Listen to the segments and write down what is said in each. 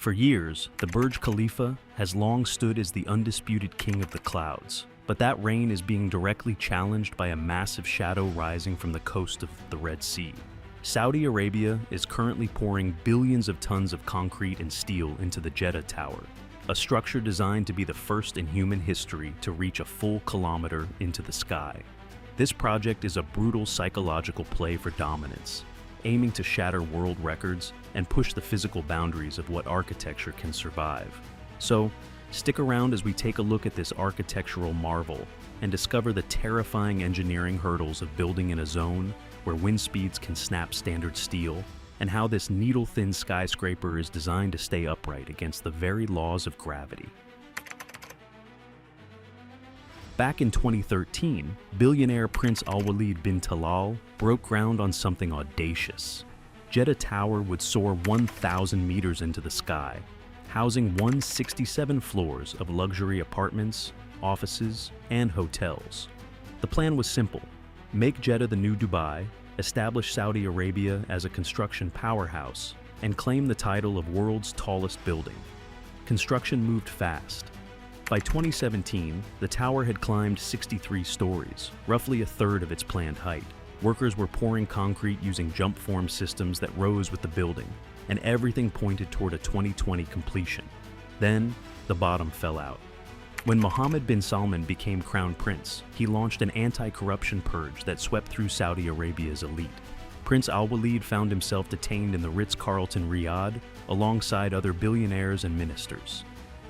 For years, the Burj Khalifa has long stood as the undisputed king of the clouds, but that reign is being directly challenged by a massive shadow rising from the coast of the Red Sea. Saudi Arabia is currently pouring billions of tons of concrete and steel into the Jeddah Tower, a structure designed to be the first in human history to reach a full kilometer into the sky. This project is a brutal psychological play for dominance, aiming to shatter world records and push the physical boundaries of what architecture can survive. So, stick around as we take a look at this architectural marvel and discover the terrifying engineering hurdles of building in a zone where wind speeds can snap standard steel, and how this needle-thin skyscraper is designed to stay upright against the very laws of gravity. Back in 2013, billionaire Prince Al-Walid bin Talal broke ground on something audacious. Jeddah Tower would soar 1,000 meters into the sky, housing 167 floors of luxury apartments, offices, and hotels. The plan was simple: make Jeddah the new Dubai, establish Saudi Arabia as a construction powerhouse, and claim the title of world's tallest building. Construction moved fast. By 2017, the tower had climbed 63 stories, roughly a third of its planned height. Workers were pouring concrete using jump form systems that rose with the building, and everything pointed toward a 2020 completion. Then, the bottom fell out. When Mohammed bin Salman became crown prince, he launched an anti-corruption purge that swept through Saudi Arabia's elite. Prince Al-Walid found himself detained in the Ritz-Carlton Riyadh alongside other billionaires and ministers.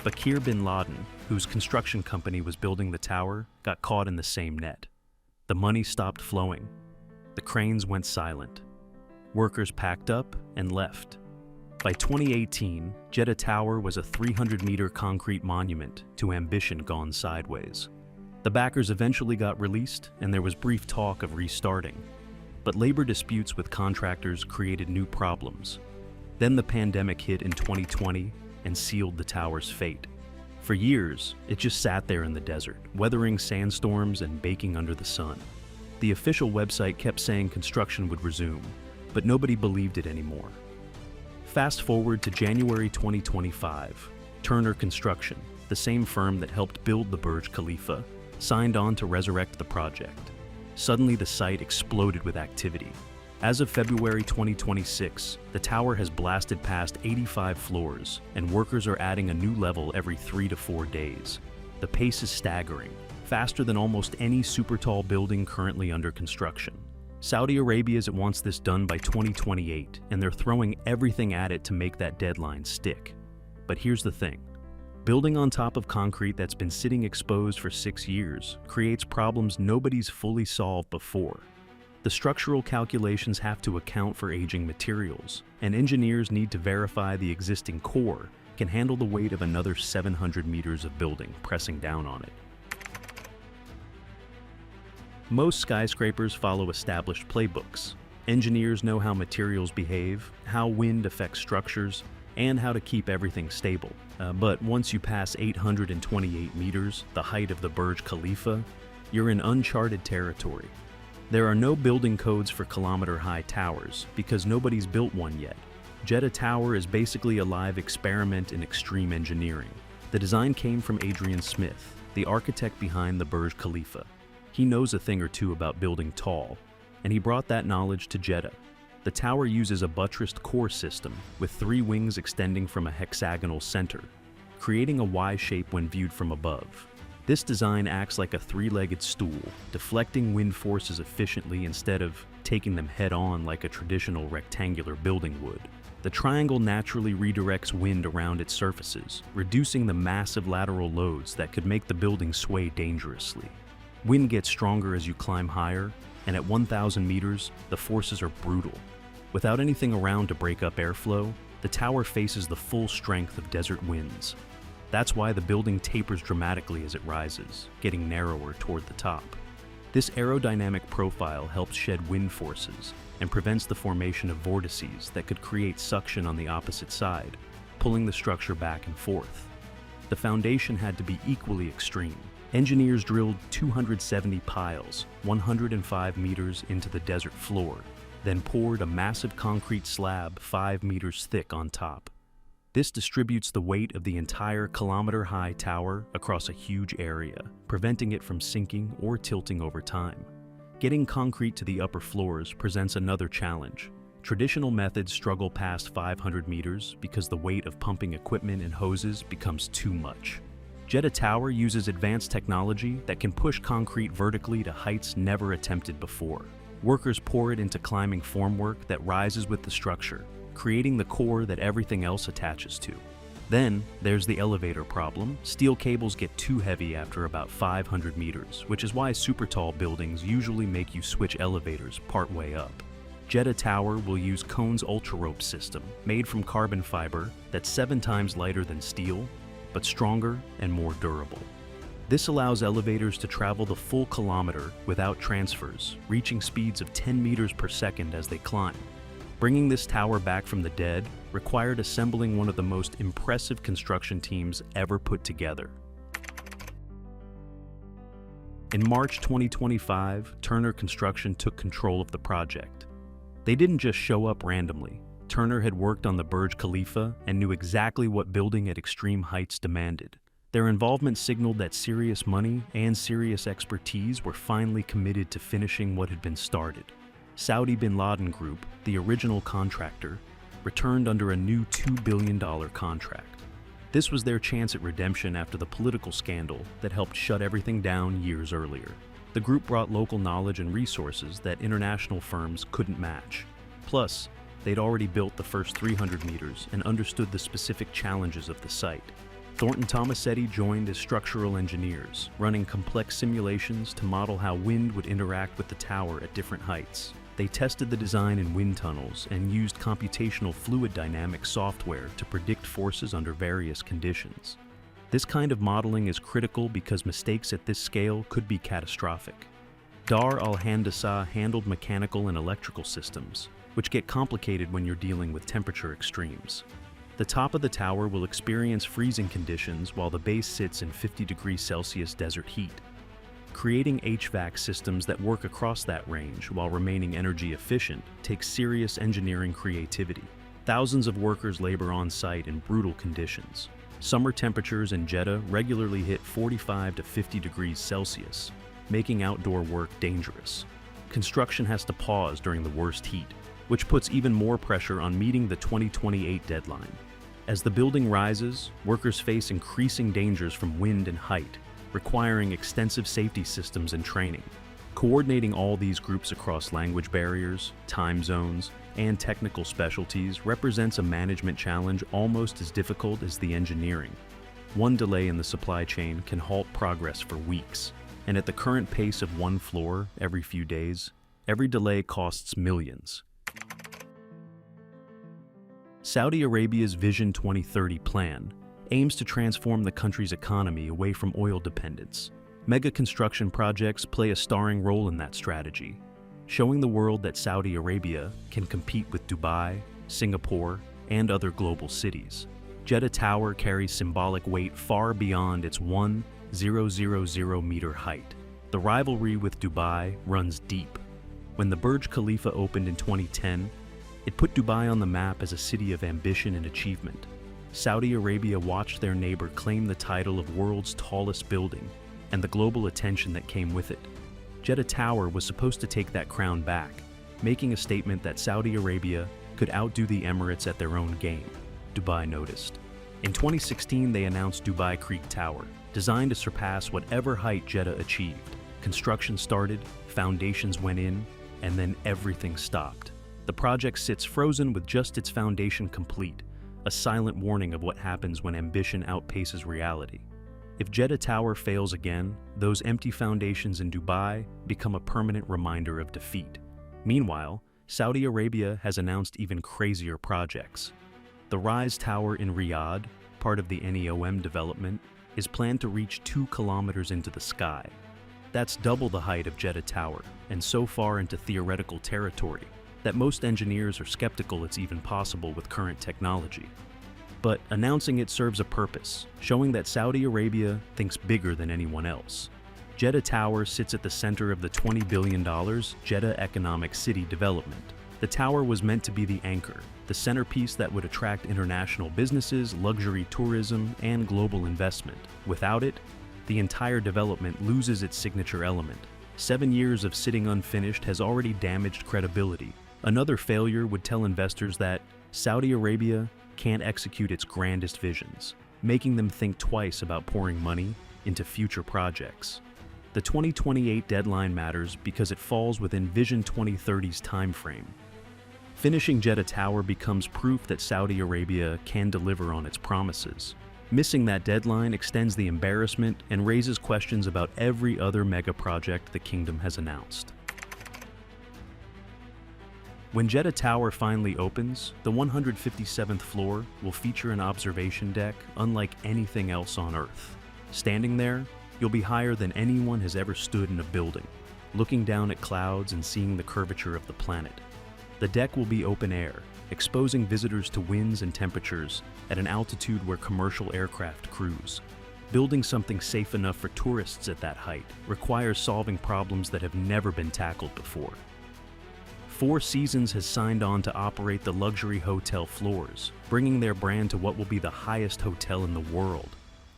Bakir bin Laden, whose construction company was building the tower, got caught in the same net. The money stopped flowing. The cranes went silent. Workers packed up and left. By 2018, Jeddah Tower was a 300-meter concrete monument to ambition gone sideways. The backers eventually got released, and there was brief talk of restarting. But labor disputes with contractors created new problems. Then the pandemic hit in 2020 and sealed the tower's fate. For years, it just sat there in the desert, weathering sandstorms and baking under the sun. The official website kept saying construction would resume, but nobody believed it anymore. Fast forward to January 2025, Turner Construction, the same firm that helped build the Burj Khalifa, signed on to resurrect the project. Suddenly the site exploded with activity. As of February 2026, the tower has blasted past 85 floors, and workers are adding a new level every 3 to 4 days. The pace is staggering, faster than almost any super tall building currently under construction. Saudi Arabia wants this done by 2028, and they're throwing everything at it to make that deadline stick. But here's the thing. Building on top of concrete that's been sitting exposed for 6 years creates problems nobody's fully solved before. The structural calculations have to account for aging materials, and engineers need to verify the existing core can handle the weight of another 700 meters of building pressing down on it. Most skyscrapers follow established playbooks. Engineers know how materials behave, how wind affects structures, and how to keep everything stable. But once you pass 828 meters, the height of the Burj Khalifa, you're in uncharted territory. There are no building codes for kilometer-high towers because nobody's built one yet. Jeddah Tower is basically a live experiment in extreme engineering. The design came from Adrian Smith, the architect behind the Burj Khalifa. He knows a thing or two about building tall, and he brought that knowledge to Jeddah. The tower uses a buttressed core system with 3 wings extending from a hexagonal center, creating a Y shape when viewed from above. This design acts like a 3-legged stool, deflecting wind forces efficiently instead of taking them head-on like a traditional rectangular building would. The triangle naturally redirects wind around its surfaces, reducing the massive lateral loads that could make the building sway dangerously. Wind gets stronger as you climb higher, and at 1,000 meters, the forces are brutal. Without anything around to break up airflow, the tower faces the full strength of desert winds. That's why the building tapers dramatically as it rises, getting narrower toward the top. This aerodynamic profile helps shed wind forces and prevents the formation of vortices that could create suction on the opposite side, pulling the structure back and forth. The foundation had to be equally extreme. Engineers drilled 270 piles, 105 meters into the desert floor, then poured a massive concrete slab 5 meters thick on top. This distributes the weight of the entire kilometer-high tower across a huge area, preventing it from sinking or tilting over time. Getting concrete to the upper floors presents another challenge. Traditional methods struggle past 500 meters because the weight of pumping equipment and hoses becomes too much. Jeddah Tower uses advanced technology that can push concrete vertically to heights never attempted before. Workers pour it into climbing formwork that rises with the structure, creating the core that everything else attaches to. Then, there's the elevator problem. Steel cables get too heavy after about 500 meters, which is why super tall buildings usually make you switch elevators partway up. Jeddah Tower will use Cone's ultra-rope system, made from carbon fiber that's 7 times lighter than steel, but stronger and more durable. This allows elevators to travel the full kilometer without transfers, reaching speeds of 10 meters per second as they climb. Bringing this tower back from the dead required assembling one of the most impressive construction teams ever put together. In March 2025, Turner Construction took control of the project. They didn't just show up randomly. Turner had worked on the Burj Khalifa and knew exactly what building at extreme heights demanded. Their involvement signaled that serious money and serious expertise were finally committed to finishing what had been started. Saudi bin Laden Group, the original contractor, returned under a new $2 billion contract. This was their chance at redemption after the political scandal that helped shut everything down years earlier. The group brought local knowledge and resources that international firms couldn't match. Plus, they'd already built the first 300 meters and understood the specific challenges of the site. Thornton Tomasetti joined as structural engineers, running complex simulations to model how wind would interact with the tower at different heights. They tested the design in wind tunnels and used computational fluid dynamics software to predict forces under various conditions. This kind of modeling is critical because mistakes at this scale could be catastrophic. Dar al-Handasa handled mechanical and electrical systems, which get complicated when you're dealing with temperature extremes. The top of the tower will experience freezing conditions while the base sits in 50 degrees Celsius desert heat. Creating HVAC systems that work across that range while remaining energy efficient takes serious engineering creativity. Thousands of workers labor on site in brutal conditions. Summer temperatures in Jeddah regularly hit 45 to 50 degrees Celsius, making outdoor work dangerous. Construction has to pause during the worst heat, which puts even more pressure on meeting the 2028 deadline. As the building rises, workers face increasing dangers from wind and height, requiring extensive safety systems and training. Coordinating all these groups across language barriers, time zones, and technical specialties represents a management challenge almost as difficult as the engineering. One delay in the supply chain can halt progress for weeks, and at the current pace of one floor every few days, every delay costs millions. Saudi Arabia's Vision 2030 plan aims to transform the country's economy away from oil dependence. Mega construction projects play a starring role in that strategy, showing the world that Saudi Arabia can compete with Dubai, Singapore, and other global cities. Jeddah Tower carries symbolic weight far beyond its 1,000 meter height. The rivalry with Dubai runs deep. When the Burj Khalifa opened in 2010, it put Dubai on the map as a city of ambition and achievement. Saudi Arabia watched their neighbor claim the title of world's tallest building and the global attention that came with it. Jeddah Tower was supposed to take that crown back, making a statement that Saudi Arabia could outdo the Emirates at their own game, Dubai noticed. In 2016, they announced Dubai Creek Tower, designed to surpass whatever height Jeddah achieved. Construction started, foundations went in, and then everything stopped. The project sits frozen with just its foundation complete, a silent warning of what happens when ambition outpaces reality. If Jeddah Tower fails again, those empty foundations in Dubai become a permanent reminder of defeat. Meanwhile, Saudi Arabia has announced even crazier projects. The Rise Tower in Riyadh, part of the NEOM development, is planned to reach 2 kilometers into the sky. That's double the height of Jeddah Tower, and so far into theoretical territory that most engineers are skeptical it's even possible with current technology. But announcing it serves a purpose, showing that Saudi Arabia thinks bigger than anyone else. Jeddah Tower sits at the center of the $20 billion Jeddah Economic City development, The tower was meant to be the anchor, the centerpiece that would attract international businesses, luxury tourism, and global investment. Without it, the entire development loses its signature element. 7 years of sitting unfinished has already damaged credibility. Another failure would tell investors that Saudi Arabia can't execute its grandest visions, making them think twice about pouring money into future projects. The 2028 deadline matters because it falls within Vision 2030's timeframe. Finishing Jeddah Tower becomes proof that Saudi Arabia can deliver on its promises. Missing that deadline extends the embarrassment and raises questions about every other mega project the kingdom has announced. When Jeddah Tower finally opens, the 157th floor will feature an observation deck unlike anything else on Earth. Standing there, you'll be higher than anyone has ever stood in a building, looking down at clouds and seeing the curvature of the planet. The deck will be open air, exposing visitors to winds and temperatures at an altitude where commercial aircraft cruise. Building something safe enough for tourists at that height requires solving problems that have never been tackled before. Four Seasons has signed on to operate the luxury hotel floors, bringing their brand to what will be the highest hotel in the world.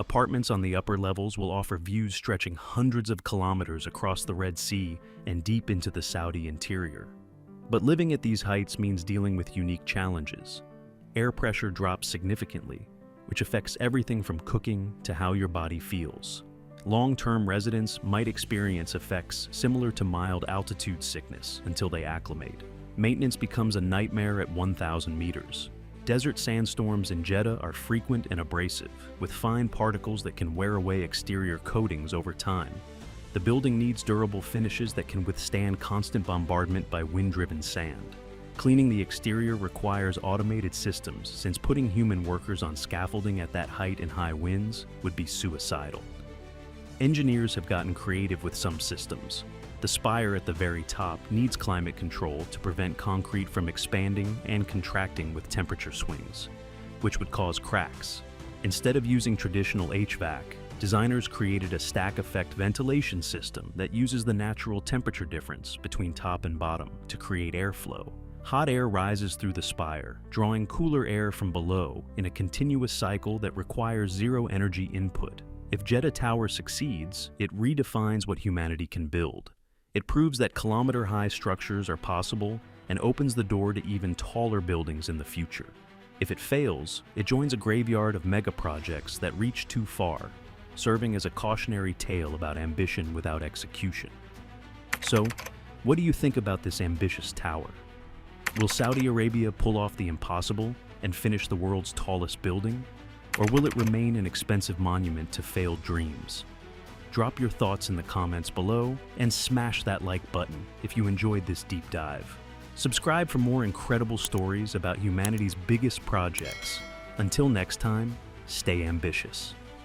Apartments on the upper levels will offer views stretching hundreds of kilometers across the Red Sea and deep into the Saudi interior. But living at these heights means dealing with unique challenges. Air pressure drops significantly, which affects everything from cooking to how your body feels. Long-term residents might experience effects similar to mild altitude sickness until they acclimate. Maintenance becomes a nightmare at 1,000 meters. Desert sandstorms in Jeddah are frequent and abrasive, with fine particles that can wear away exterior coatings over time. The building needs durable finishes that can withstand constant bombardment by wind-driven sand. Cleaning the exterior requires automated systems, since putting human workers on scaffolding at that height in high winds would be suicidal. Engineers have gotten creative with some systems. The spire at the very top needs climate control to prevent concrete from expanding and contracting with temperature swings, which would cause cracks. Instead of using traditional HVAC, designers created a stack effect ventilation system that uses the natural temperature difference between top and bottom to create airflow. Hot air rises through the spire, drawing cooler air from below in a continuous cycle that requires zero energy input. If Jeddah Tower succeeds, it redefines what humanity can build. It proves that kilometer-high structures are possible and opens the door to even taller buildings in the future. If it fails, it joins a graveyard of mega projects that reach too far, serving as a cautionary tale about ambition without execution. So, what do you think about this ambitious tower? Will Saudi Arabia pull off the impossible and finish the world's tallest building? Or will it remain an expensive monument to failed dreams? Drop your thoughts in the comments below and smash that like button if you enjoyed this deep dive. Subscribe for more incredible stories about humanity's biggest projects. Until next time, stay ambitious.